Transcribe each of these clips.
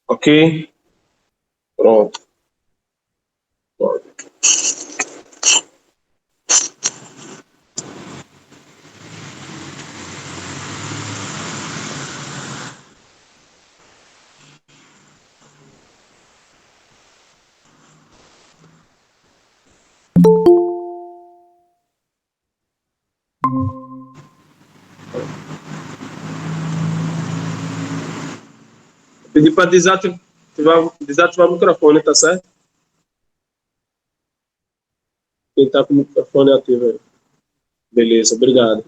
Ok? Pronto. Pedi para desativar o microfone, tá certo? Quem está com o microfone ativo aí. Beleza, obrigado.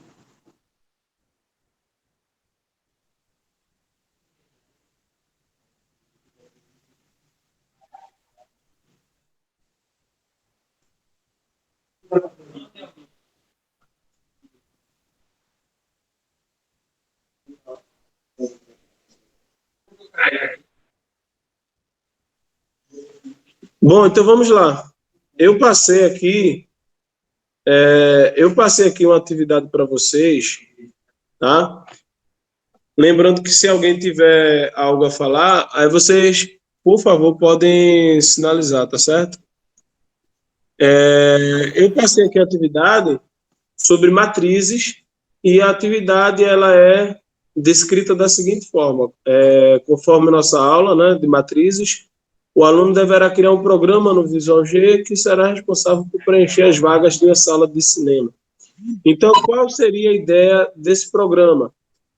Bom, então vamos lá. Eu passei aqui uma atividade para vocês, tá? Lembrando que se alguém tiver algo a falar, aí vocês, por favor, podem sinalizar, tá certo? Eu passei aqui a atividade sobre matrizes e a atividade ela é descrita da seguinte forma: conforme nossa aula, né, de matrizes, o aluno deverá criar um programa no Visual G que será responsável por preencher as vagas de uma sala de cinema. Então, qual seria a ideia desse programa?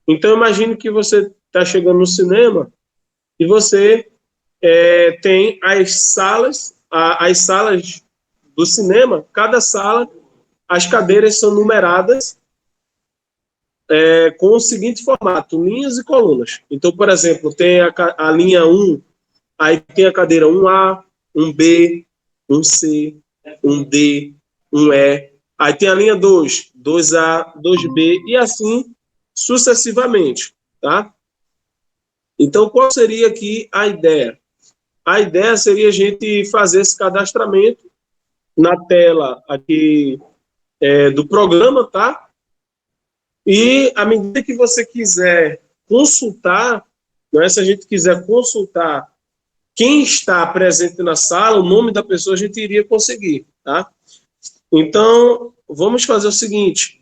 Então, imagine que você está chegando no cinema e você tem as salas do cinema, cada sala, as cadeiras são numeradas com o seguinte formato, linhas e colunas. Então, por exemplo, tem a linha 1, aí tem a cadeira 1A, 1B, 1C, 1D, 1E. Aí tem a linha 2, 2A, 2B e assim sucessivamente, tá? Então, qual seria aqui a ideia? A ideia seria a gente fazer esse cadastramento na tela aqui do programa, tá? E à medida que você quiser consultar, né, se a gente quiser consultar quem está presente na sala, o nome da pessoa, a gente iria conseguir, tá? Então, vamos fazer o seguinte.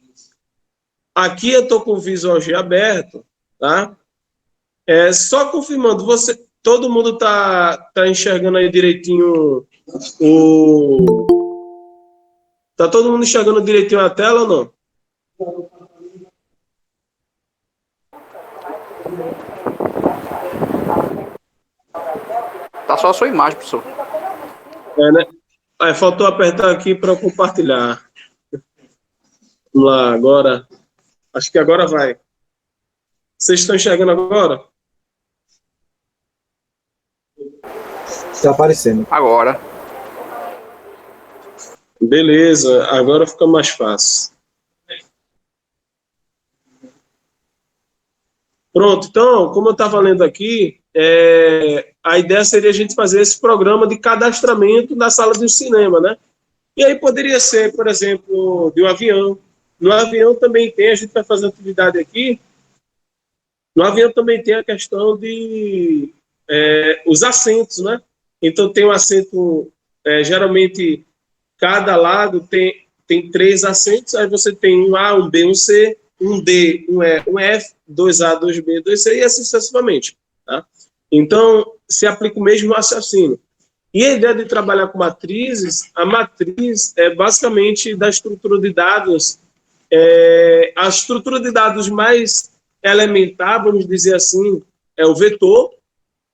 Aqui eu estou com o Visual G aberto, tá? Só confirmando, todo mundo tá enxergando aí direitinho Tá todo mundo enxergando direitinho a tela ou não? Tá só a sua imagem, professor. Né? Faltou apertar aqui para compartilhar. Vamos lá, agora. Acho que agora vai. Vocês estão enxergando agora? Está aparecendo. Agora. Beleza, agora fica mais fácil. Pronto, então, como eu estava lendo aqui, a ideia seria a gente fazer esse programa de cadastramento na sala de cinema, né? E aí poderia ser, por exemplo, de um avião. No avião também tem, a gente vai fazer atividade aqui, no avião também tem a questão de os assentos, né? Então tem um assento, geralmente cada lado tem 3 assentos, aí você tem um A, um B, um C, um D, um E, um F, 2A, 2B, 2C e assim sucessivamente. Tá? Então, se aplica o mesmo raciocínio. E a ideia de trabalhar com matrizes, a matriz é basicamente da estrutura de dados, a estrutura de dados mais elementar, vamos dizer assim, é o vetor,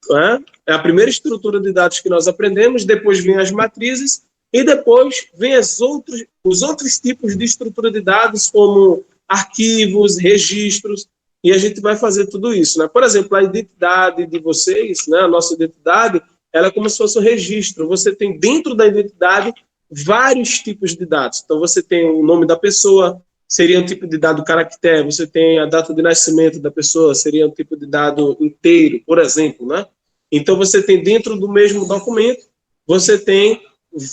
né? É a primeira estrutura de dados que nós aprendemos, depois vem as matrizes, e depois vem os outros tipos de estrutura de dados, como arquivos, registros, e a gente vai fazer tudo isso. Né? Por exemplo, a identidade de vocês, né, a nossa identidade, ela é como se fosse um registro. Você tem dentro da identidade vários tipos de dados. Então, você tem o nome da pessoa, seria um tipo de dado caractere, você tem a data de nascimento da pessoa, seria um tipo de dado inteiro, por exemplo, né? Então, você tem dentro do mesmo documento, você tem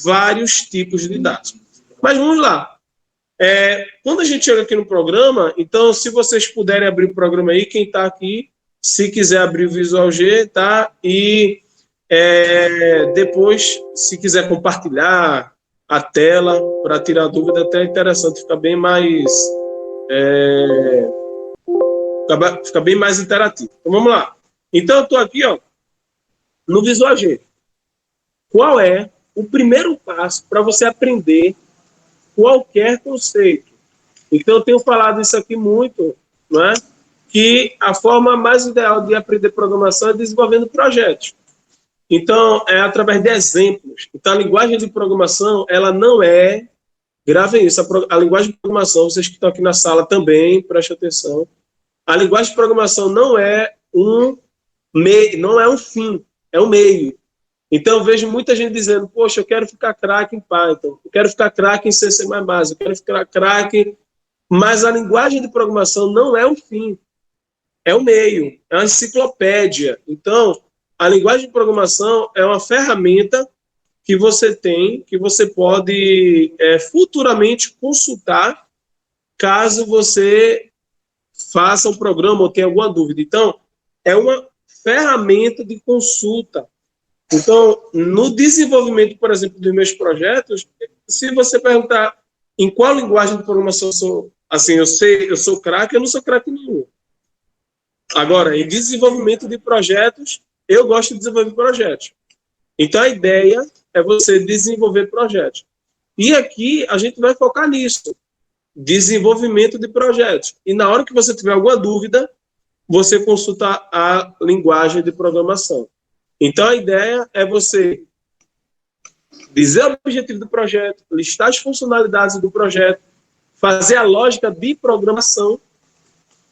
vários tipos de dados. Mas vamos lá. Quando a gente chega aqui no programa, então, se vocês puderem abrir o programa aí, quem está aqui, se quiser abrir o Visual G, tá? E depois, se quiser compartilhar a tela para tirar dúvida, até é interessante, fica bem mais fica bem mais interativo. Então vamos lá. Então eu estou aqui, ó, no Visual G. Qual é o primeiro passo para você aprender qualquer conceito? Então eu tenho falado isso aqui muito, não é? Que a forma mais ideal de aprender programação é desenvolvendo projetos. Então, é através de exemplos. Então, a linguagem de programação, ela não é... Gravem isso, a linguagem de programação, vocês que estão aqui na sala também, prestem atenção. A linguagem de programação não é um fim, é um meio. Então, eu vejo muita gente dizendo, poxa, eu quero ficar craque em Python, eu quero ficar craque em C++, eu quero ficar craque... Mas a linguagem de programação não é um fim, é um meio, é uma enciclopédia. Então, a linguagem de programação é uma ferramenta que você tem, que você pode futuramente consultar caso você faça um programa ou tenha alguma dúvida. Então, é uma ferramenta de consulta. Então, no desenvolvimento, por exemplo, dos meus projetos, se você perguntar em qual linguagem de programação eu sou, assim, eu sou craque, eu não sou craque nenhum. Agora, em desenvolvimento de projetos, eu gosto de desenvolver projetos. Então, a ideia é você desenvolver projetos. E aqui, a gente vai focar nisso, desenvolvimento de projetos. E na hora que você tiver alguma dúvida, você consulta a linguagem de programação. Então, a ideia é você dizer o objetivo do projeto, listar as funcionalidades do projeto, fazer a lógica de programação.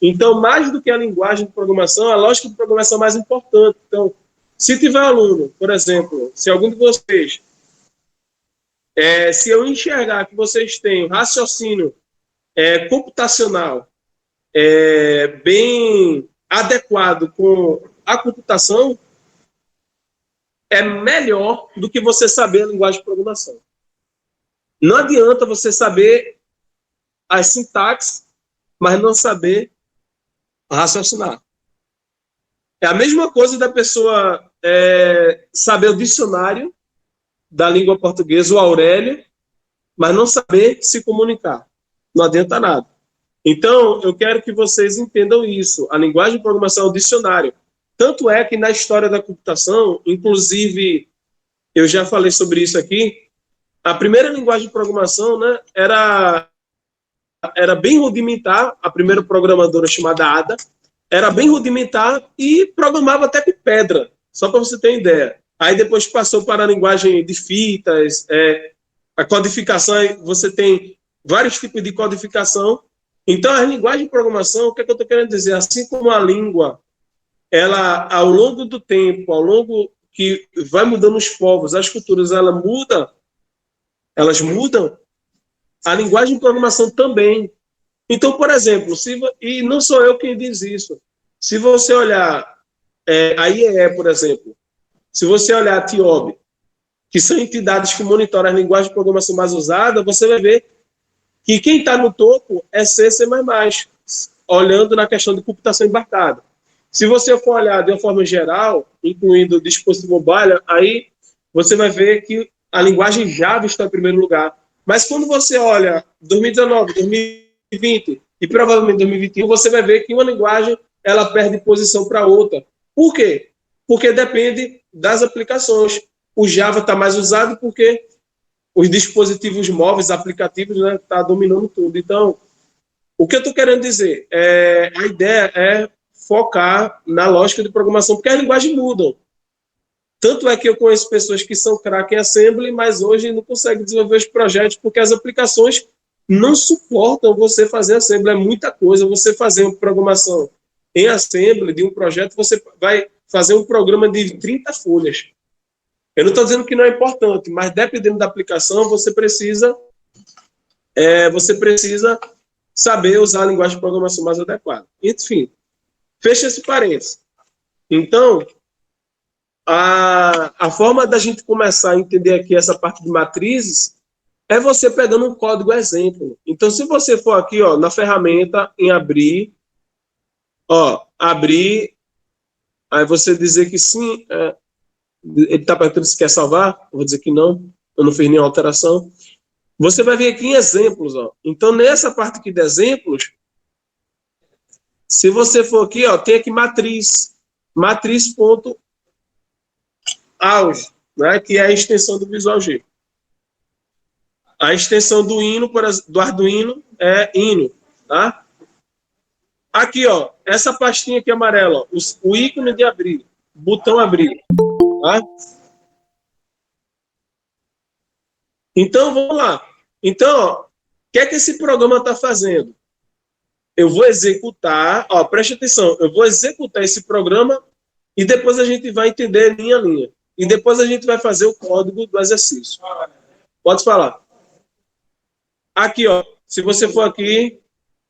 Então, mais do que a linguagem de programação, a lógica de programação é mais importante. Então, se tiver aluno, por exemplo, se algum de vocês, se eu enxergar que vocês têm raciocínio computacional bem adequado com a computação, é melhor do que você saber a linguagem de programação. Não adianta você saber as sintaxes, mas não saber raciocinar. É a mesma coisa da pessoa saber o dicionário da língua portuguesa, o Aurélio, mas não saber se comunicar. Não adianta nada. Então, eu quero que vocês entendam isso. A linguagem de programação é o dicionário. Tanto é que na história da computação, inclusive, eu já falei sobre isso aqui, a primeira linguagem de programação, né, era bem rudimentar, a primeira programadora chamada Ada, era bem rudimentar e programava até com pedra, só para você ter ideia. Aí depois passou para a linguagem de fitas, a codificação, você tem vários tipos de codificação. Então, a linguagem de programação, o que é que eu estou querendo dizer? Assim como a língua, ela, ao longo do tempo, ao longo que vai mudando os povos, as culturas, elas mudam, a linguagem de programação também. Então, por exemplo, e não sou eu quem diz isso, se você olhar a IEE, por exemplo, se você olhar a TIOB, que são entidades que monitoram as linguagens de programação mais usadas, você vai ver que quem está no topo é C++, olhando na questão de computação embarcada. Se você for olhar de uma forma geral, incluindo o dispositivo mobile, aí você vai ver que a linguagem Java está em primeiro lugar. Mas quando você olha 2019, 2020 e provavelmente 2021, você vai ver que uma linguagem ela perde posição para outra. Por quê? Porque depende das aplicações. O Java está mais usado porque os dispositivos móveis, aplicativos, né, tá dominando tudo. Então, o que eu estou querendo dizer? A ideia é focar na lógica de programação, porque as linguagens mudam. Tanto é que eu conheço pessoas que são craque em Assembly, mas hoje não conseguem desenvolver os projetos porque as aplicações não suportam você fazer Assembly. É muita coisa. Você fazer uma programação em Assembly de um projeto, você vai fazer um programa de 30 folhas. Eu não estou dizendo que não é importante, mas dependendo da aplicação, você precisa saber usar a linguagem de programação mais adequada. Enfim, fecha esse parênteses. Então, a forma da gente começar a entender aqui essa parte de matrizes é você pegando um código exemplo. Então, se você for aqui, ó, na ferramenta, em abrir Aí você dizer que sim, ele está perguntando se quer salvar, eu vou dizer que não, eu não fiz nenhuma alteração. Você vai vir aqui em exemplos, ó. Então, nessa parte aqui de exemplos, se você for aqui, ó, tem aqui matriz.auge, né, que é a extensão do Visual G. A extensão do hino, do Arduino, é hino, tá? Aqui, ó, essa pastinha aqui amarela, ó, o ícone de abrir, botão abrir, tá? Então, vamos lá. Então, ó, o que é que esse programa está fazendo? Eu vou executar, ó, preste atenção, eu vou executar esse programa e depois a gente vai entender linha a linha. E depois a gente vai fazer o código do exercício. Pode falar. Aqui, ó, se você for aqui,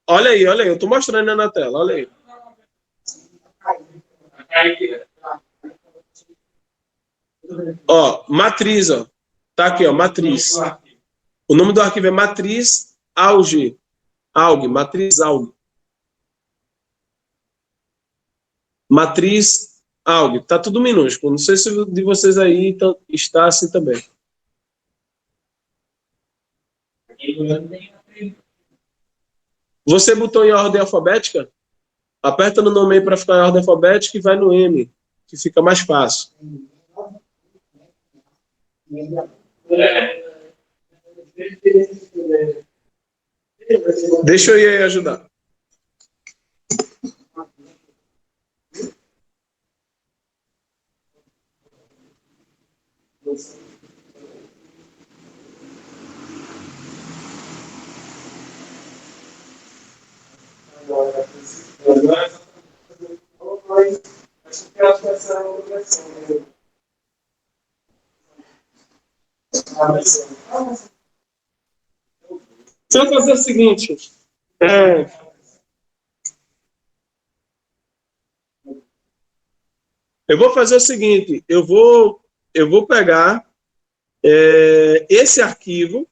olha aí, eu estou mostrando na tela, olha aí. Ó, matriz, ó. Tá aqui, ó, matriz. O nome do arquivo é matriz auge. Matriz auge. Matriz auge. Tá tudo minúsculo. Não sei se de vocês aí está assim também. Você botou em ordem alfabética? Aperta no nome aí para ficar em ordem alfabética e vai no M, que fica mais fácil. Deixa eu ir aí ajudar. Deixa eu fazer o seguinte. Eu vou fazer o seguinte. Eu vou pegar esse arquivo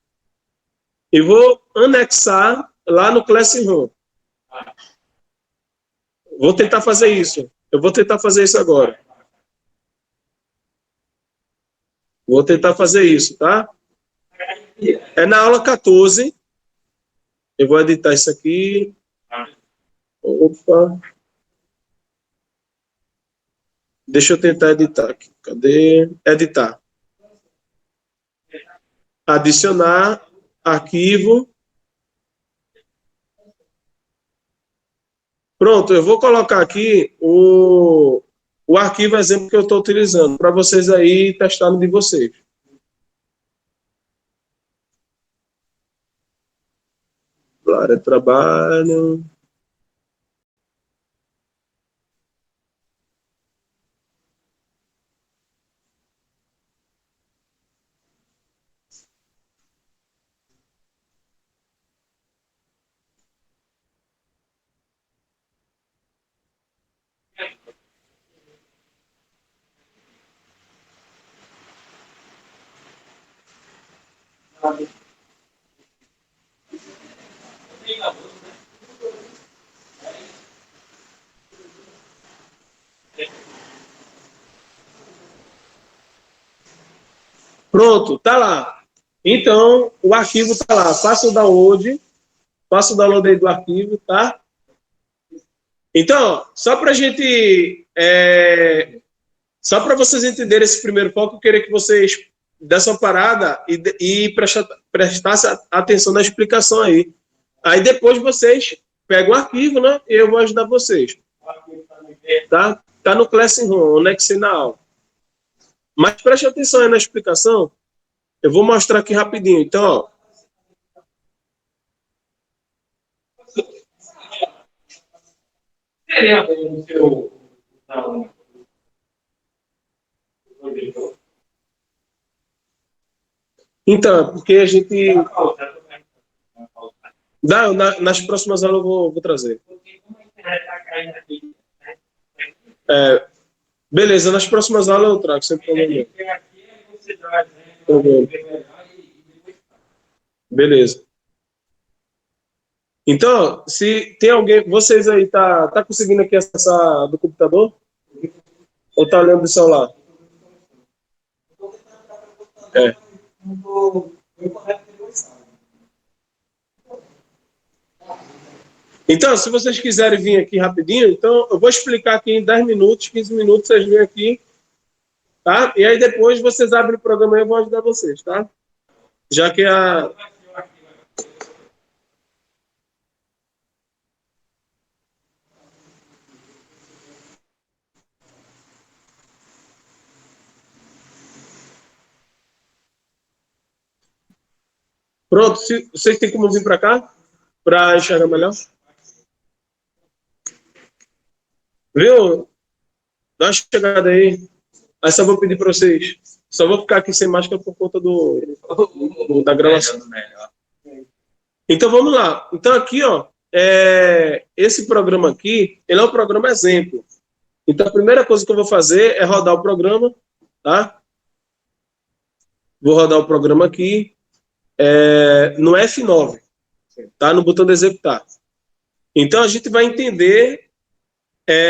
e vou anexar lá no Classroom. Vou tentar fazer isso. Eu vou tentar fazer isso agora. Vou tentar fazer isso, tá? É na aula 14. Eu vou editar isso aqui. Opa. Deixa eu tentar editar aqui. Cadê? Editar. Adicionar arquivo. Pronto, eu vou colocar aqui o arquivo exemplo que eu estou utilizando, para vocês aí testarem de vocês. Área de trabalho. Pronto, tá lá. Então, o arquivo tá lá. Faça o download aí do arquivo, tá? Então, só para gente, só para vocês entenderem esse primeiro foco, eu queria que vocês dessem uma parada e prestassem atenção na explicação aí. Aí depois vocês pegam o arquivo, né? E eu vou ajudar vocês. Tá? Tá no Classroom, anexei na aula. Mas preste atenção aí na explicação. Eu vou mostrar aqui rapidinho. Então, ó. Então, porque a gente... nas próximas aulas eu vou trazer. Beleza, nas próximas aulas eu trago, sem problema. Beleza. Então, se tem alguém... Vocês aí tá conseguindo aqui acessar do computador? Ou tá olhando do celular? É. Então, se vocês quiserem vir aqui rapidinho, então eu vou explicar aqui em 10 minutos, 15 minutos, vocês vêm aqui, tá? E aí depois vocês abrem o programa e eu vou ajudar vocês, tá? Já que a... Pronto, vocês têm como vir para cá? Para enxergar melhor? Viu? Dá uma chegada aí. Aí só vou pedir para vocês. Só vou ficar aqui sem máscara por conta da gravação. Então vamos lá. Então aqui, ó, esse programa aqui, ele é um programa exemplo. Então a primeira coisa que eu vou fazer é rodar o programa, tá? Vou rodar o programa aqui no F9, tá? No botão de executar. Então a gente vai entender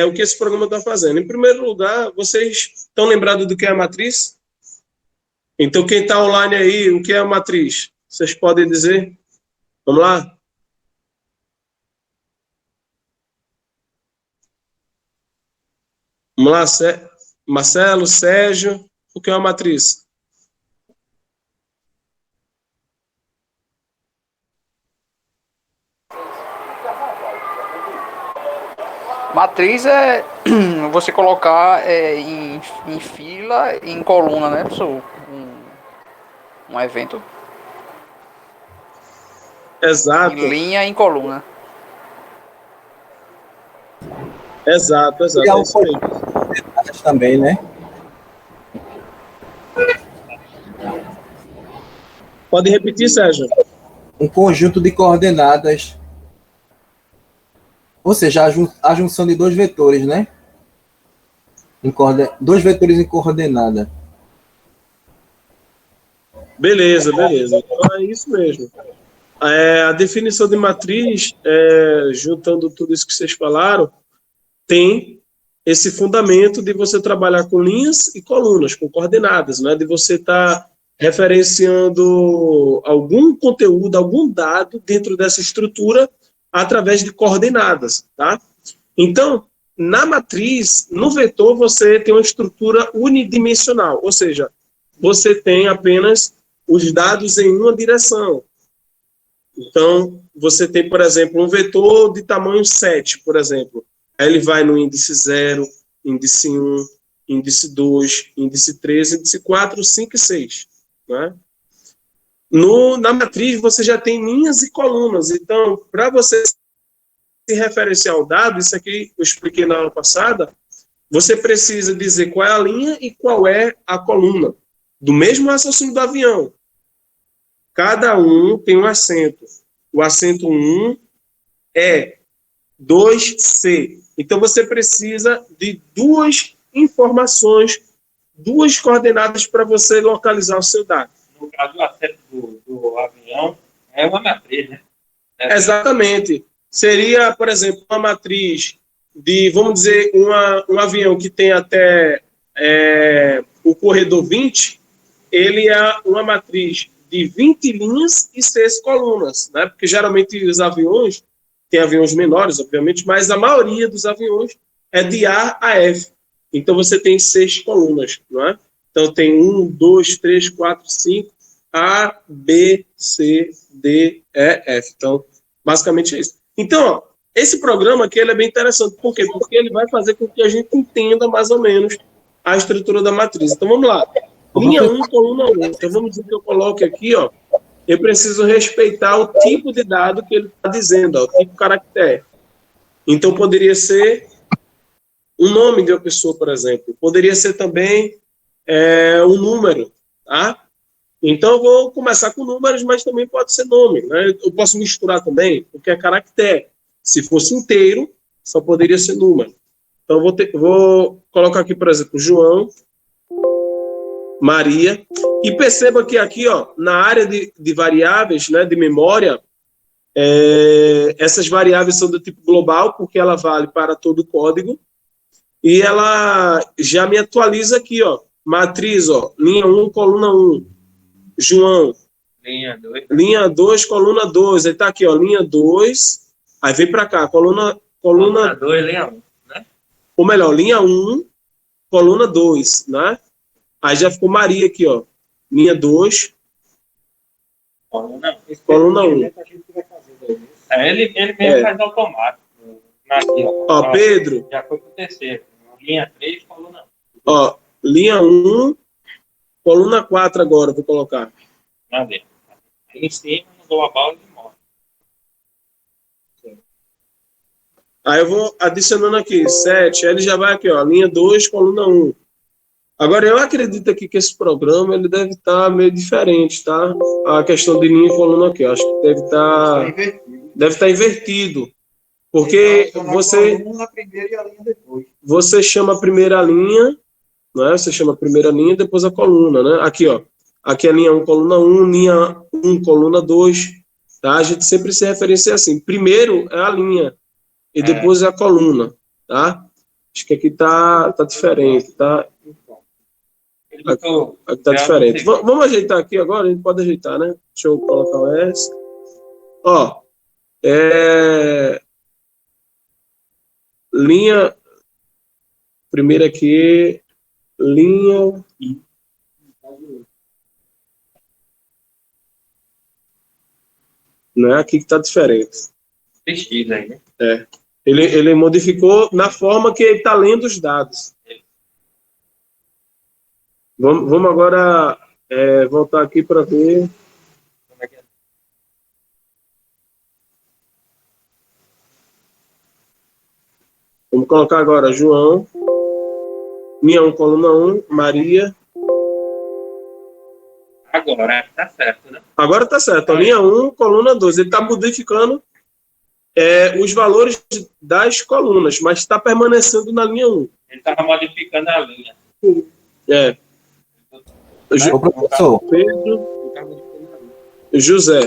o que esse programa está fazendo. Em primeiro lugar, vocês estão lembrados do que é a matriz? Então, quem está online aí, o que é a matriz? Vocês podem dizer? Vamos lá? Vamos lá, Marcelo, Sérgio, o que é uma matriz? Matriz é você colocar em fila e em coluna, né, professor? Um evento. Exato. Em linha e em coluna. Exato. É isso aí. Também, né? Pode repetir, Sérgio? Um conjunto de coordenadas. Ou seja, a junção de dois vetores, né? Dois vetores em coordenada. Beleza. Então é isso mesmo. A definição de matriz, juntando tudo isso que vocês falaram, tem esse fundamento de você trabalhar com linhas e colunas, com coordenadas, né? De você estar referenciando algum conteúdo, algum dado dentro dessa estrutura através de coordenadas, tá? Então, na matriz, no vetor, você tem uma estrutura unidimensional, ou seja, você tem apenas os dados em uma direção. Então, você tem, por exemplo, um vetor de tamanho 7, por exemplo. Aí ele vai no índice 0, índice 1, índice 2, índice 3, índice 4, 5 e 6. Né? Na matriz, você já tem linhas e colunas. Então, para você se referenciar ao dado, isso aqui eu expliquei na aula passada, você precisa dizer qual é a linha e qual é a coluna. Do mesmo raciocínio do avião. Cada um tem um acento. O acento 1 é 2C. Então, você precisa de duas informações, duas coordenadas para você localizar o seu dado. No caso, o acento do avião é uma matriz, né? Exatamente. Seria, por exemplo, uma matriz de, vamos dizer, um avião que tem até o corredor 20, ele é uma matriz de 20 linhas e 6 colunas, né? Porque geralmente os aviões, tem aviões menores, obviamente, mas a maioria dos aviões é de A a F. Então você tem 6 colunas, não é? Então tem 1, 2, 3, 4, 5, A, B, C, D, E, F. Então, basicamente é isso. Então, ó, esse programa aqui ele é bem interessante. Por quê? Porque ele vai fazer com que a gente entenda mais ou menos a estrutura da matriz. Então, vamos lá. Linha 1, coluna 1. Então, vamos dizer que eu coloque aqui, ó, eu preciso respeitar o tipo de dado que ele está dizendo, ó, o tipo caractere. Então, poderia ser um nome de uma pessoa, por exemplo. Poderia ser também um número, tá? Então, eu vou começar com números, mas também pode ser nome, né? Eu posso misturar também, porque é caractere. Se fosse inteiro, só poderia ser número. Então, vou colocar aqui, por exemplo, João, Maria, e perceba que aqui, ó, na área de variáveis, né, de memória, essas variáveis são do tipo global, porque ela vale para todo o código, e ela já me atualiza aqui, ó. Matriz, ó, linha 1, coluna 1. João, Linha 2. linha 2, coluna 2. Aí tá aqui, ó, linha 2. Aí vem para cá, Coluna coluna, 2, linha 1. Né? ou melhor, linha 1, coluna 2, né? Aí já ficou Maria aqui, ó. Linha 2, coluna 1. Ele mesmo faz automático. Aqui, Ó, Pedro. Já foi pro terceiro. Linha 3, coluna 1. Ó, linha 1, coluna 4 agora, vou colocar. Aí em cima, no global, ele mostra. Aí eu vou adicionando aqui, 7, aí ele já vai aqui, ó, linha 2, coluna 1. Agora, eu acredito aqui que esse programa ele deve estar meio diferente, tá? A questão de linha e coluna aqui, eu acho que deve estar invertido. Porque você chama a primeira linha, né? Você chama a primeira linha e depois a coluna, né? Aqui, ó. Aqui é linha 1, coluna 1, linha 1, coluna 2. Tá? A gente sempre se referencia assim. Primeiro é a linha e depois é a coluna, tá? Acho que aqui tá diferente, tá? Aqui tá diferente. Vamos ajeitar aqui agora? A gente pode ajeitar, né? Deixa eu colocar o S. Ó. Linha. Primeiro aqui. Linha. Não é aqui que está diferente. Pesquisa aí, né? É. Ele modificou na forma que ele está lendo os dados. Vamos agora voltar aqui para ver. Como é que é? Vamos colocar agora João. Linha 1, coluna 1. Maria. Agora tá certo, né? Agora está certo. Linha 1, coluna 2. Ele está modificando os valores das colunas, mas está permanecendo na linha 1. Ele estava modificando a linha. É. Ô, professor. Pedro. José.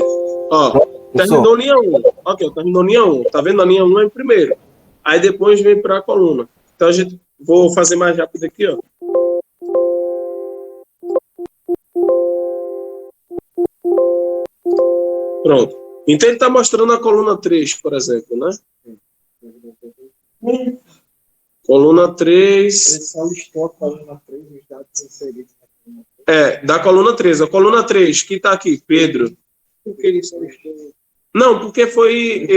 Ó, terminou linha 1. Ok, terminou linha 1. Tá vendo? A linha 1 é o primeiro. Aí depois vem para a coluna. Então a gente vou fazer mais rápido aqui, ó. Pronto. Então ele está mostrando a coluna 3, por exemplo, né? Coluna 3. Ele só listou a coluna 3 e os dados inseridos na coluna 3. Da coluna 3. A coluna 3, que está aqui, Pedro. Por que ele só listou? Não, porque foi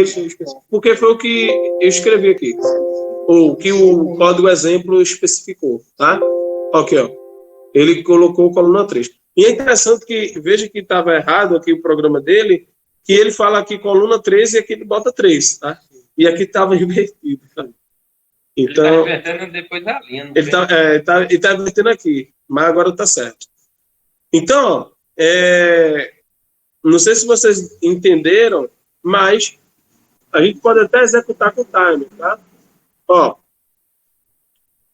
o que eu escrevi aqui. Ou que o código exemplo especificou, tá? Ok, ó. Ele colocou coluna 3. E é interessante que, veja que estava errado aqui o programa dele, que ele fala aqui coluna 3 e aqui ele bota 3, tá? E aqui estava invertido. Tá? Então, ele está invertendo depois da linha. Ele está invertendo aqui, mas agora está certo. Então, não sei se vocês entenderam, mas a gente pode até executar com o timer, tá? Ó.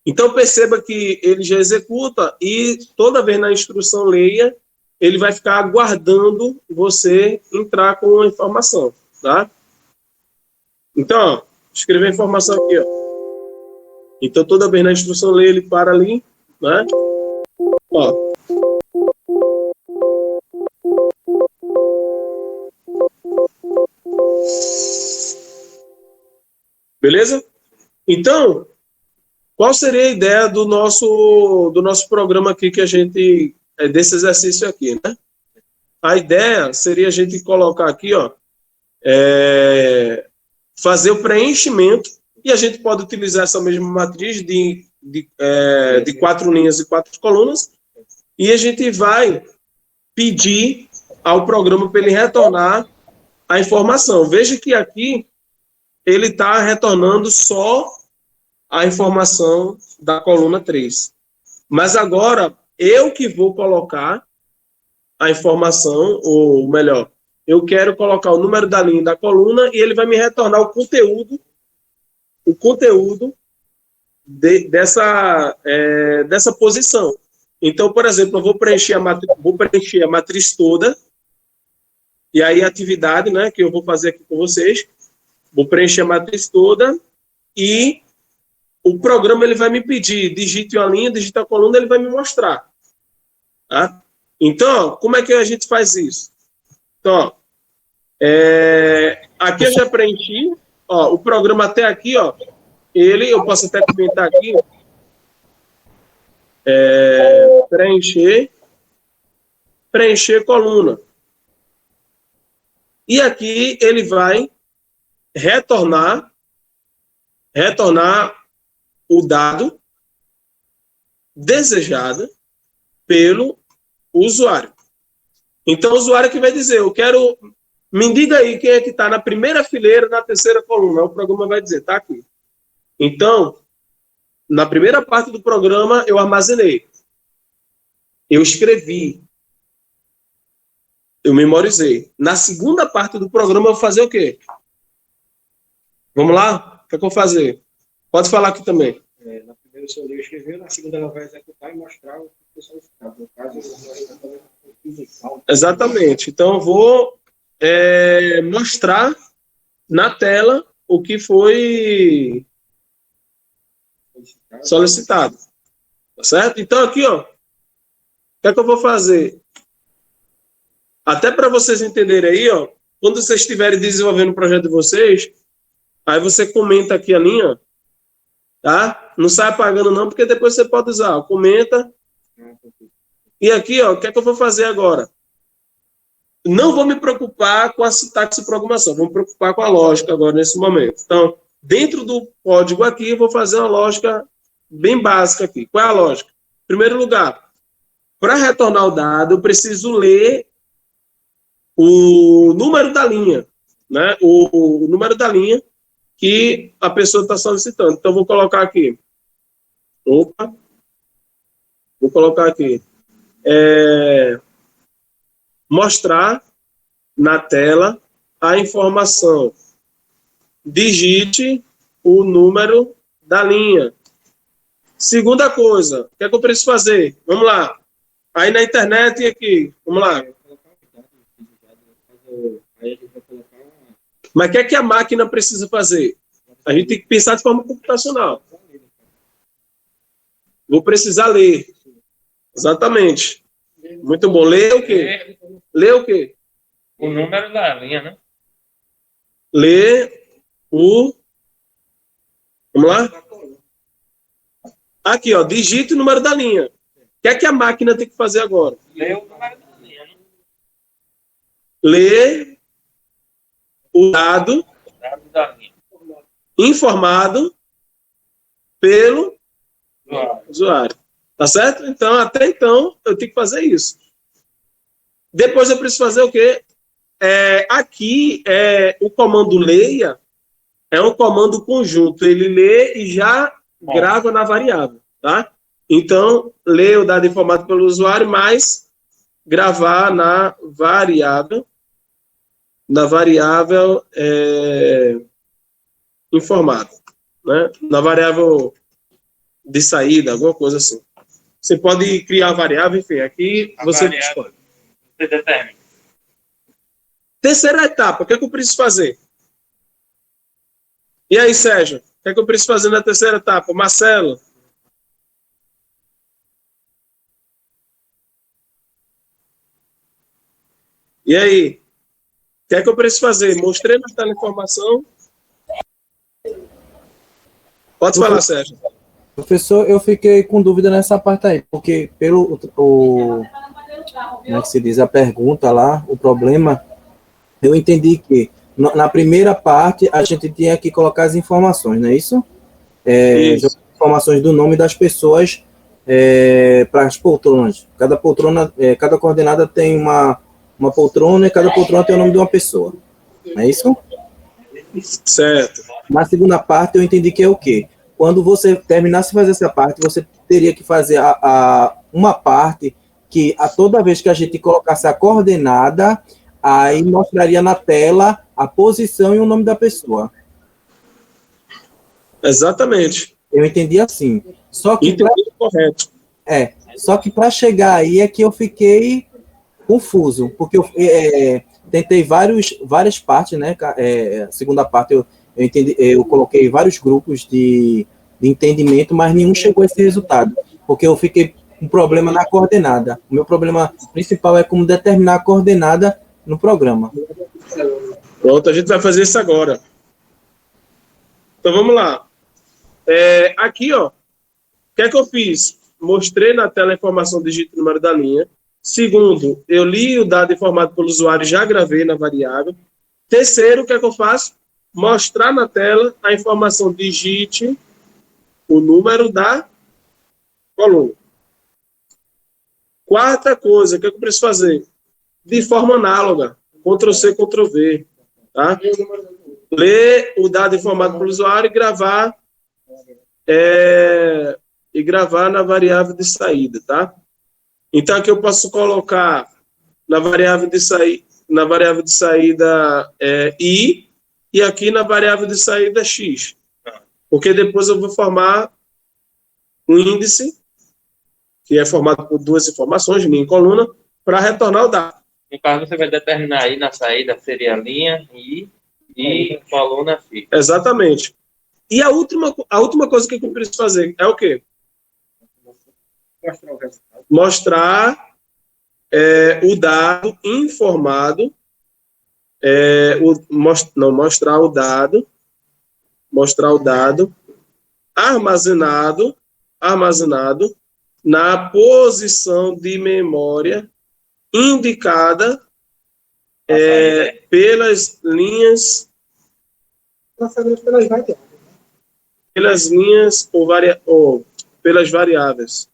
Então, perceba que ele já executa e toda vez na instrução leia, ele vai ficar aguardando você entrar com a informação, tá? Então, ó, escrever a informação aqui, ó. Então, toda vez na instrução leia, ele para ali, né? Ó. Beleza? Então, qual seria a ideia do nosso programa aqui que a gente desse exercício aqui, né? A ideia seria a gente colocar aqui, ó, fazer o preenchimento e a gente pode utilizar essa mesma matriz de 4 linhas e 4 colunas e a gente vai pedir ao programa para ele retornar a informação. Veja que aqui ele está retornando só a informação da coluna 3. Mas agora, eu que vou colocar a informação, ou melhor, eu quero colocar o número da linha da coluna e ele vai me retornar o conteúdo dessa posição. Então, por exemplo, eu vou preencher a matriz toda, e aí a atividade, né, que eu vou fazer aqui com vocês, vou preencher a matriz toda e o programa ele vai me pedir, digite uma linha, digite a coluna, ele vai me mostrar. Tá? Então, como é que a gente faz isso? Então, aqui eu já preenchi, ó, o programa até aqui, ó, eu posso até comentar aqui, preencher coluna. E aqui ele vai retornar o dado desejado pelo usuário. Então, o usuário que vai dizer, me diga aí quem é que está na primeira fileira, na terceira coluna. O programa vai dizer, está aqui. Então, na primeira parte do programa, eu armazenei. Eu escrevi. Eu memorizei. Na segunda parte do programa, eu vou fazer o quê? Vamos lá? O que é que eu vou fazer? Pode falar aqui também. Na primeira o senhor escreveu, na segunda ela vai executar e mostrar o que o pessoal estava. No caso, exatamente. Então, eu vou mostrar na tela o que foi solicitado. Tá certo? Então, aqui, ó, o que é que eu vou fazer? Até para vocês entenderem aí, ó, quando vocês estiverem desenvolvendo o projeto de vocês, aí você comenta aqui a linha, tá? Não sai apagando não, porque depois você pode usar. Comenta. E aqui, ó, o que é que eu vou fazer agora? Não vou me preocupar com a sintaxe e programação, vou me preocupar com a lógica agora, nesse momento. Então, dentro do código aqui, eu vou fazer uma lógica bem básica aqui. Qual é a lógica? Em primeiro lugar, para retornar o dado, eu preciso ler o número da linha, né? O número da linha que a pessoa está solicitando. Então, vou colocar aqui. Vou colocar aqui. Mostrar na tela a informação. Digite o número da linha. Segunda coisa, o que é que eu preciso fazer? Vamos lá. Aí na internet e aqui. Vamos lá. Mas o que é que a máquina precisa fazer? A gente tem que pensar de forma computacional. Vou precisar ler. Exatamente. Muito bom. Ler o quê? Ler o quê? O número da linha, né? Ler o... Vamos lá? Aqui, ó. Digite o número da linha. O que é que a máquina tem que fazer agora? Ler o número da linha, né? Ler o dado Da linha. informado pelo usuário. Tá certo? Então, até então, eu tenho que fazer isso. Depois eu preciso fazer o quê? Aqui, o comando leia é um comando conjunto. Ele lê e já grava na variável, tá? Então, lê o dado informado pelo usuário, mais gravar na variável informado, né? Na variável de saída, alguma coisa assim. Você pode criar a variável, enfim, aqui você escolhe. Você determina. Terceira etapa, o que é que eu preciso fazer? E aí, Sérgio? O que é que eu preciso fazer na terceira etapa? Marcelo? E aí? O que é que eu preciso fazer? Mostrei na tela informação. Pode falar, Sérgio. Professor, eu fiquei com dúvida nessa parte aí, porque pelo como é que se diz, a pergunta lá, o problema, eu entendi que na primeira parte a gente tinha que colocar as informações, não é isso? Isso. Informações do nome das pessoas para as poltronas. Cada poltrona, cada coordenada tem uma poltrona e cada poltrona tem o nome de uma pessoa, não é isso? Certo. Na segunda parte eu entendi que é o quê? Quando você terminasse de fazer essa parte, você teria que fazer uma parte que toda vez que a gente colocasse a coordenada, aí mostraria na tela a posição e o nome da pessoa. Exatamente. Eu entendi assim. Só que correto. Só que para chegar aí é que eu fiquei confuso, porque eu tentei várias partes, né? Segunda parte eu entendi, eu coloquei vários grupos de de entendimento, mas nenhum chegou a esse resultado, porque eu fiquei com um problema na coordenada. O meu problema principal é como determinar a coordenada no programa. Pronto, a gente vai fazer isso agora. Então, vamos lá. Aqui, ó, o que é que eu fiz? Mostrei na tela a informação, digito o número da linha. Segundo, eu li o dado informado pelo usuário e já gravei na variável. Terceiro, o que é que eu faço? Mostrar na tela a informação, digite o número da coluna. Quarta coisa, o que é que eu preciso fazer? De forma análoga, Ctrl+C, Ctrl+V, tá? Ler o dado informado pelo usuário e gravar na variável de saída, tá? Então aqui eu posso colocar na variável de saída i e aqui na variável de saída x, porque depois eu vou formar um índice que é formado por duas informações, linha e coluna, para retornar o dado. No caso, você vai determinar aí na saída, seria linha e coluna fixa. Exatamente. E a última coisa que eu preciso fazer é o quê? Mostrar o dado informado, mostrar o dado armazenado na posição de memória indicada pelas linhas ou pelas variáveis.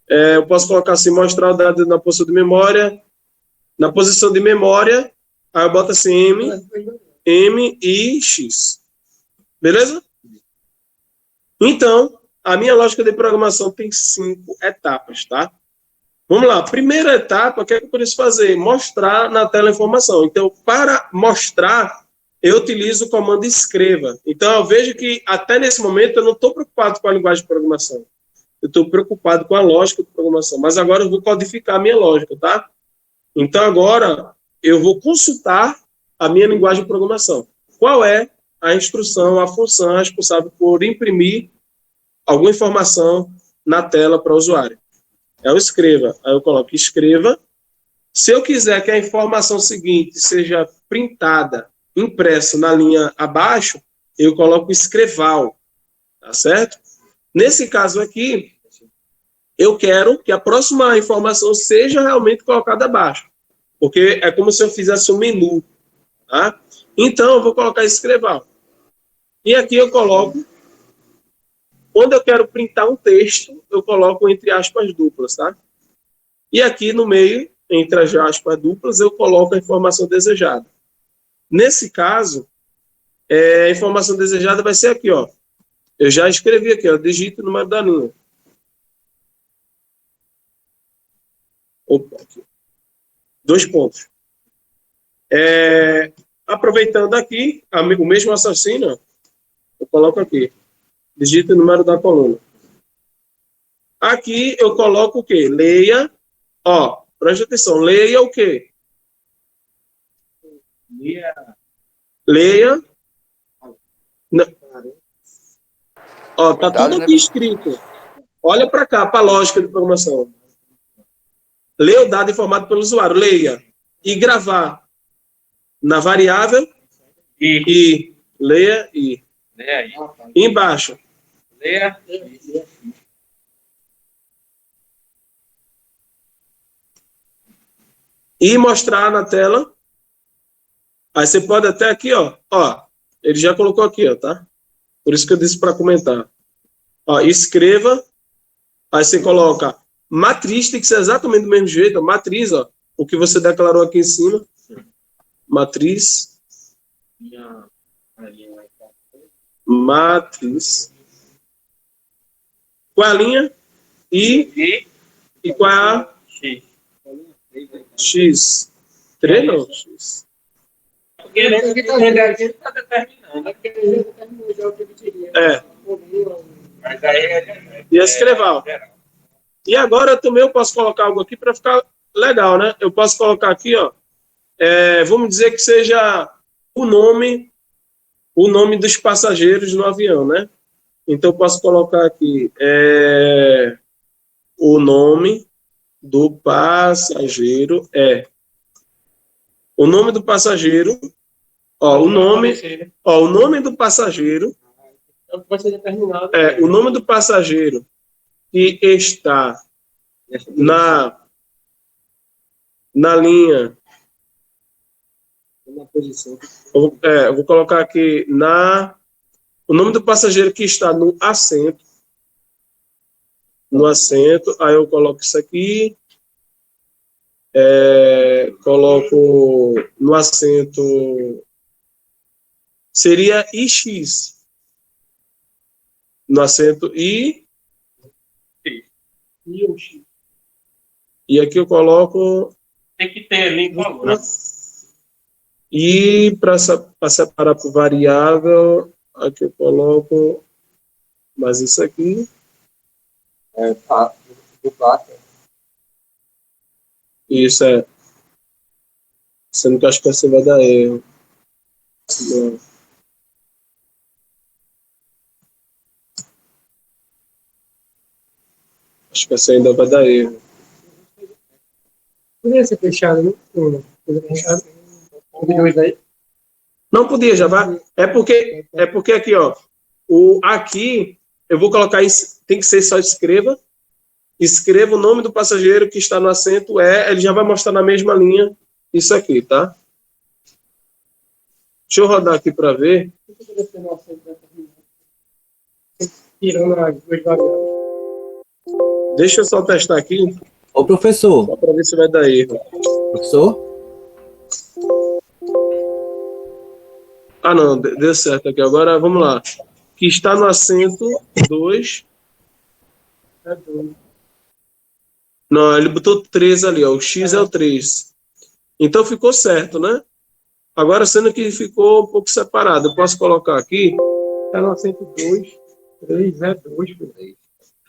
Eu posso colocar assim, mostrar o dado na posição de memória. Na posição de memória, aí eu boto assim M e X. Beleza? Então, a minha lógica de programação tem 5 etapas, tá? Vamos lá. Primeira etapa, o que é que eu preciso fazer? Mostrar na tela a informação. Então, para mostrar, eu utilizo o comando escreva. Então, eu vejo que até nesse momento eu não estou preocupado com a linguagem de programação. Eu estou preocupado com a lógica de programação. Mas agora eu vou codificar a minha lógica, tá? Então, agora eu vou consultar a minha linguagem de programação. Qual é a instrução, a função responsável por imprimir alguma informação na tela para o usuário? É o escreva. Aí eu coloco escreva. Se eu quiser que a informação seguinte seja printada, impressa na linha abaixo, eu coloco escreval. Tá certo? Nesse caso aqui, eu quero que a próxima informação seja realmente colocada abaixo. Porque é como se eu fizesse um menu. Tá? Então, eu vou colocar escreval. E aqui eu coloco, quando eu quero printar um texto, eu coloco entre aspas duplas, tá? E aqui no meio, entre as aspas duplas, eu coloco a informação desejada. Nesse caso, a informação desejada vai ser aqui, ó. Eu já escrevi aqui, ó, digito o número da linha. Opa, aqui. 2 pontos. Aproveitando aqui, o mesmo assassino, eu coloco aqui. Digita o número da coluna. Aqui eu coloco o quê? Leia. Ó, preste atenção. Leia o quê? Leia. Não. Ó, tá tudo aqui escrito. Olha para cá, para a lógica de programação. Leia o dado informado pelo usuário. Leia. E gravar na variável e leia e. Leia aí. Embaixo. Leia. E mostrar na tela. Aí você pode até aqui, ó. Ó, ele já colocou aqui, ó, tá? Por isso que eu disse para comentar. Ó, escreva. Aí você coloca matriz, tem que ser exatamente do mesmo jeito. Ó, matriz, ó. O que você declarou aqui em cima. Matriz. Matriz. Qual é a linha? E qual é a? X. 3 não? X. Porque ele está determinando. Mas aí e escreval. E agora também eu posso colocar algo aqui para ficar legal, né? Eu posso colocar aqui, ó. Vamos dizer que seja o nome o nome dos passageiros no avião, né? Então, eu posso colocar aqui o nome do passageiro é. O nome do passageiro, o nome do passageiro Vai ser determinado. o nome do passageiro que está na linha. Na posição. Eu vou colocar aqui o nome do passageiro que está no assento. No assento, aí eu coloco isso aqui. Coloco no assento. Seria IX. No assento I. E aqui eu coloco. Tem que ter ali coluna. E para separar por variável, aqui eu coloco mais isso aqui. Isso é. Sendo que eu acho que você vai dar erro. Acho que essa ainda vai dar erro. Poderia ser fechado, né? Poderia fechado. Não podia, já vai. É porque aqui, ó. Aqui, eu vou colocar isso, tem que ser só escreva. Escreva o nome do passageiro que está no assento, ele já vai mostrar na mesma linha isso aqui, tá? Deixa eu rodar aqui para ver. Tirando as duas variáveis. Deixa eu só testar aqui. Ô, professor. Só para ver se vai dar erro. Professor? Ah, não, deu certo aqui. Agora, vamos lá. Que está no assento 2. Não, ele botou 3 ali, ó. O X é o 3. Então, ficou certo, né? Agora, sendo que ficou um pouco separado, eu posso colocar aqui. Está no assento 2, 3, 2, 3.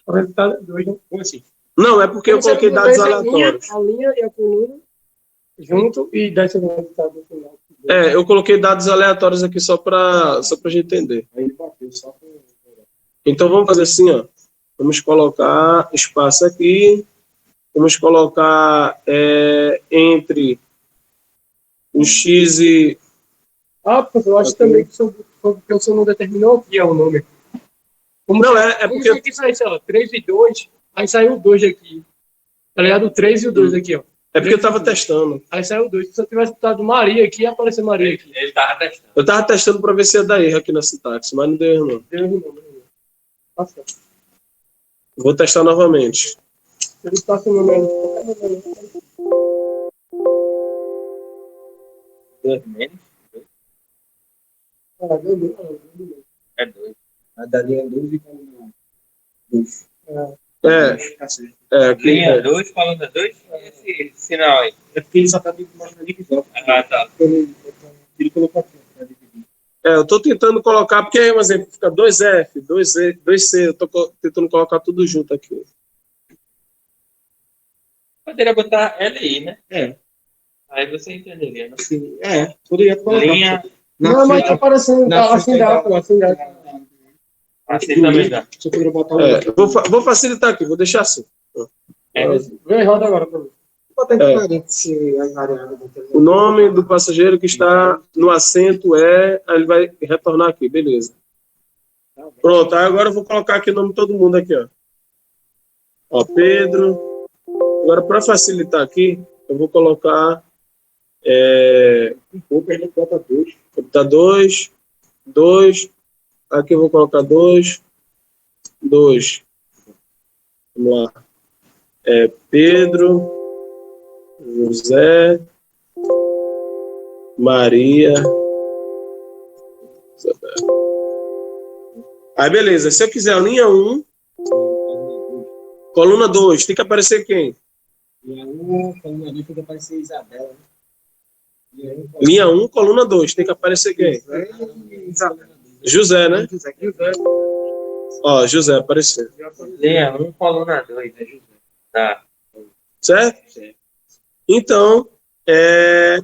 O resultado é 2, né? Como assim? Não, é porque eu coloquei dados aleatórios. A linha e a coluna junto e desce o resultado no final. Eu coloquei dados aleatórios aqui só para a gente entender. Então, vamos fazer assim, ó. Vamos colocar espaço aqui. Vamos colocar entre o X e... Porque eu acho também que o senhor não determinou o que é o nome. Não, é porque... Aqui sai, sei lá, 3 e 2, aí saiu o 2 aqui. Tá ligado? O 3 e o 2 aqui, ó. É porque eu estava testando. Aí saiu o 2. Se eu tivesse botado Maria aqui, ia aparecer Maria aqui. Ele tava testando. Eu estava testando para ver se ia dar erro aqui na sintaxe, mas não deu erro, não. Deu erro, não. Passa. Vou testar novamente. Ele passa o número. 2 menos. É 2. A da linha 2 e coluna 2. Aqui, Linha 2, coluna 2, esse sinal aí. É porque ele só está mostrando divisão. Tá. Ele colocou aqui, para dividir. eu estou tentando colocar, porque aí, um exemplo, fica 2F, 2E, 2C, eu estou tentando colocar tudo junto aqui. Poderia botar LI, né? Aí você entenderia, né? Poderia colocar. Linha. Não, mas tá aparecendo, assim dá, pô, assim dá. Assim também dá. Você poderia botar Vou facilitar aqui, vou deixar assim. Vem errado agora pra mim. Botar diferente se as variáveis. O nome do passageiro que está no assento aí ele vai retornar aqui, beleza. Pronto, aí agora eu vou colocar aqui o nome de todo mundo aqui, ó. Pedro. Agora, para facilitar aqui, eu vou colocar Bota 2. vou botar 2. Aqui eu vou colocar 2. Vamos lá. Pedro, José, Maria, Isabel. Aí, beleza. Se eu quiser a linha 1, coluna 2, tem que aparecer quem? Linha 1, coluna 2, tem que aparecer Isabela. Linha 1, coluna 2, tem que aparecer quem? José, né? Ó, José apareceu. Linha 1, coluna 2, né, José? Tá. Certo? Então,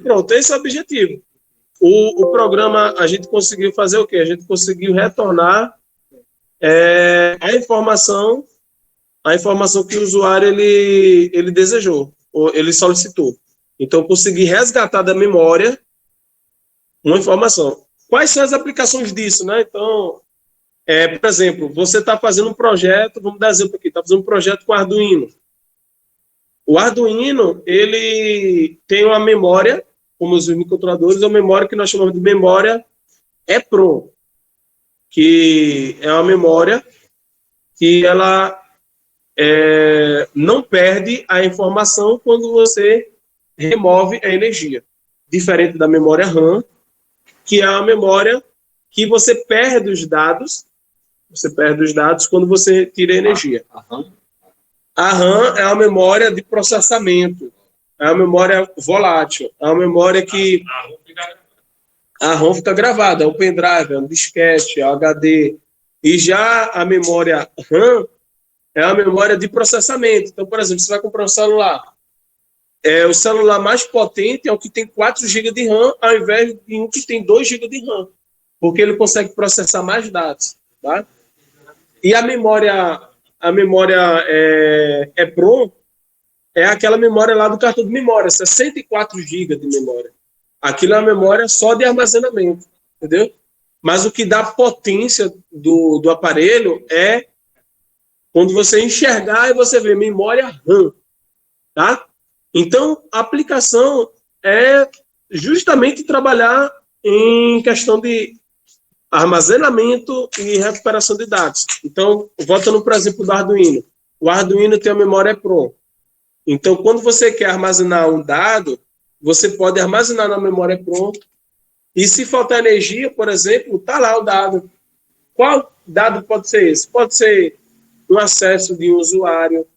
pronto, esse é o objetivo. o programa, a gente conseguiu fazer o quê? A gente conseguiu retornar a informação que o usuário ele desejou, ou ele solicitou. Então, consegui resgatar da memória uma informação. Quais são as aplicações disso, né? Então, por exemplo, você está fazendo um projeto, vamos dar exemplo aqui, está fazendo um projeto com Arduino. O Arduino, ele tem uma memória, como os microcontroladores, uma memória que nós chamamos de memória EPROM, que é uma memória que ela não perde a informação quando você remove a energia. Diferente da memória RAM, que é a memória que você perde os dados quando você tira a energia. A RAM é uma memória de processamento, é uma memória volátil, é uma memória que a ROM fica gravada, é um pendrive, é um disquete, é um HD. E já a memória RAM é uma memória de processamento. Então, por exemplo, você vai comprar um celular. O celular mais potente é o que tem 4 GB de RAM, ao invés de um que tem 2 GB de RAM, porque ele consegue processar mais dados. Tá? E a memória EPROM é aquela memória lá do cartão de memória, 64 GB de memória. Aquilo é uma memória só de armazenamento, entendeu? Mas o que dá potência do aparelho é quando você enxergar e você vê memória RAM, tá? Então, a aplicação é justamente trabalhar em questão de armazenamento e recuperação de dados. Então, voltando, por exemplo, do Arduino. O Arduino tem a memória EPROM. Então, quando você quer armazenar um dado, você pode armazenar na memória EPROM. E se faltar energia, por exemplo, está lá o dado. Qual dado pode ser esse? Pode ser um acesso de um usuário,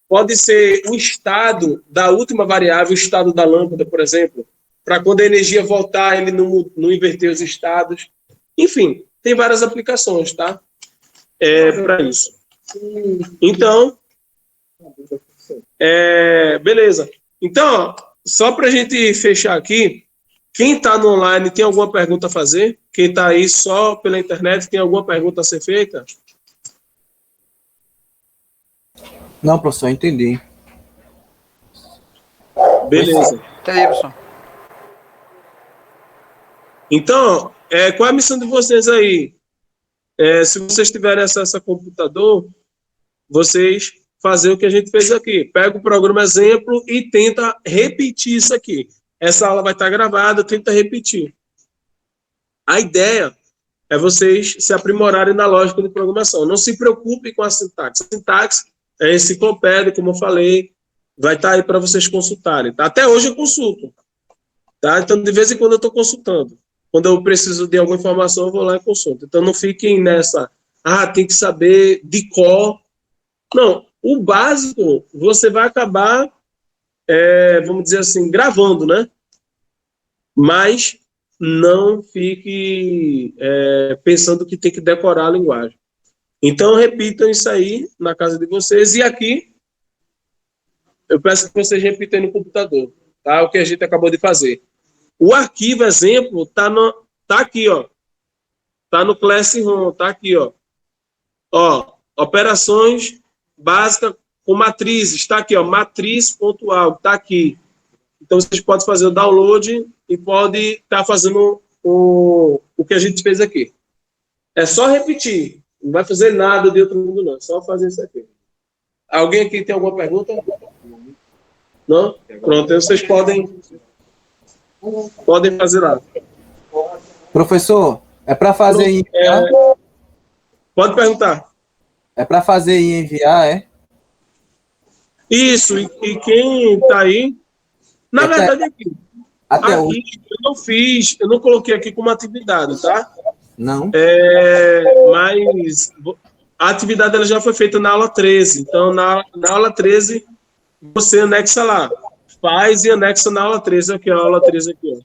pode ser o estado da última variável, o estado da lâmpada, por exemplo, para quando a energia voltar, ele não inverter os estados. Enfim, tem várias aplicações, tá? Para isso. Então, beleza. Então, ó, só para a gente fechar aqui, quem está no online tem alguma pergunta a fazer? Quem está aí só pela internet tem alguma pergunta a ser feita? Não, professor, entendi. Beleza. Entendi, professor. Então, qual é a missão de vocês aí? Se vocês tiverem acesso a computador, vocês fazem o que a gente fez aqui. Pega o programa exemplo e tenta repetir isso aqui. Essa aula vai estar gravada, tenta repetir. A ideia é vocês se aprimorarem na lógica de programação. Não se preocupe com a sintaxe. A sintaxe é enciclopédia, como eu falei, vai estar aí para vocês consultarem. Tá? Até hoje eu consulto. Tá? Então, de vez em quando eu estou consultando. Quando eu preciso de alguma informação, eu vou lá e consulto. Então, não fiquem nessa, tem que saber de cor. Não, o básico você vai acabar, vamos dizer assim, gravando, né? Mas não fique pensando que tem que decorar a linguagem. Então, repitam isso aí na casa de vocês. E aqui, eu peço que vocês repitam no computador, tá? O que a gente acabou de fazer. O arquivo exemplo está aqui, ó. Está no Classroom, está aqui, ó. Ó, operações básicas com matrizes, está aqui, ó. Matriz.algo, está aqui. Então, vocês podem fazer o download e podem estar fazendo o que a gente fez aqui. É só repetir. Não vai fazer nada de outro mundo, não. É só fazer isso aqui. Alguém aqui tem alguma pergunta? Não? Pronto, então vocês podem fazer lá. Professor, é para fazer e enviar? Pode perguntar. É para fazer e enviar, é? Isso, e quem está aí... Na verdade, aqui eu não coloquei aqui como atividade, tá? Não. Mas a atividade ela já foi feita na aula 13. Então, na aula 13, você anexa lá. Faz e anexa na aula 13 aqui, a aula 13 aqui, ó.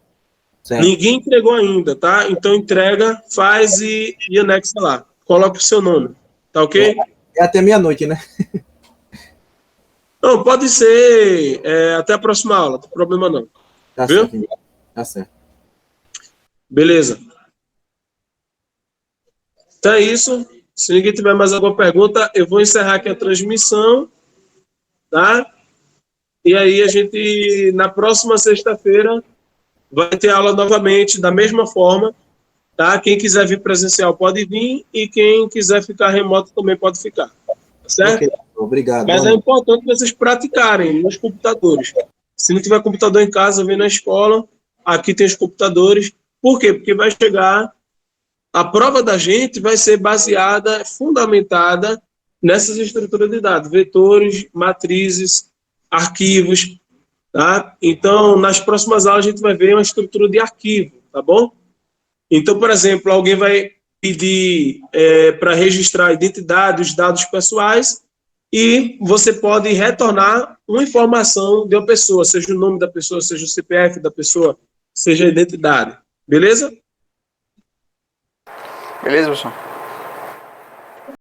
Certo. Ninguém entregou ainda, tá? Então, entrega, faz e anexa lá. Coloca o seu nome, tá ok? É até meia-noite, né? Não, pode ser até a próxima aula, não tem problema não. Tá viu? certo. Tá certo. Beleza. Então é isso. Se ninguém tiver mais alguma pergunta, eu vou encerrar aqui a transmissão, tá? E aí a gente, na próxima sexta-feira, vai ter aula novamente, da mesma forma, tá? Quem quiser vir presencial pode vir e quem quiser ficar remoto também pode ficar, tá certo? Ok, obrigado. Mas é importante vocês praticarem nos computadores. Se não tiver computador em casa, vem na escola, aqui tem os computadores. Por quê? Porque vai chegar, a prova da gente vai ser baseada, fundamentada nessas estruturas de dados, vetores, matrizes, arquivos, tá? Então, nas próximas aulas a gente vai ver uma estrutura de arquivo, tá bom? Então, por exemplo, alguém vai pedir para registrar a identidade, os dados pessoais, e você pode retornar uma informação de uma pessoa, seja o nome da pessoa, seja o CPF da pessoa, seja a identidade. Beleza? Beleza, professor?